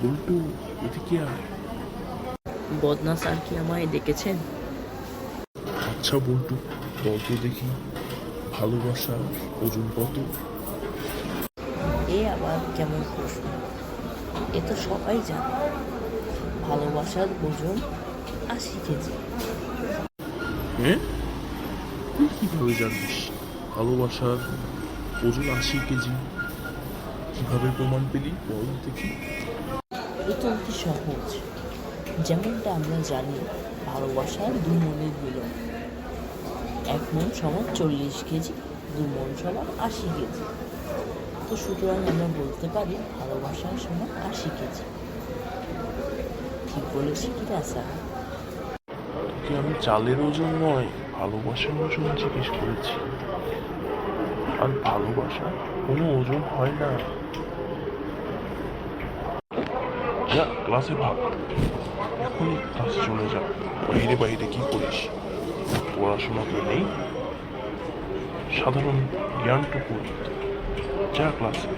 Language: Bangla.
বল্টু, এদিকে আয়। বদনা স্যার কি আমায় ডেকেছেন? আচ্ছা বল্টু, বলতো দেখি, ভালোবাসার ওজন কত? এ আবার কেমন প্রশ্ন? এ তো সবাই জানে। ভালোবাসার ওজন 80 কেজি। হ্যাঁ, তুই কিভাবে জানিস ভালোবাসার ওজন 80 কেজি? কিভাবে প্রমাণ পেলি বল দেখি। এ তো অতি সহজ। যেমনটা আমরা জানি, ভালোবাসার 2 মনের মিলন। 1 মন সমান 40 কেজি, 2 মন সমান 80 কেজি। তো সুতরাং আমরা বলতে পারি ভালোবাসার সমান 80 কেজি। ঠিক বলেছি কি না স্যার? তোকে আমি চালের ওজন নয়, ভালোবাসার ওজন জিজ্ঞেস করেছি। আর ভালোবাসা কোনো ওজন হয় না। যা ক্লাসে ভাগ, এখনই ক্লাসে চলে যা। বাইরে বাইরে কি করিস? পড়াশোনা তো নেই, সাধারণ জ্ঞানটুকু। যা ক্লাসে।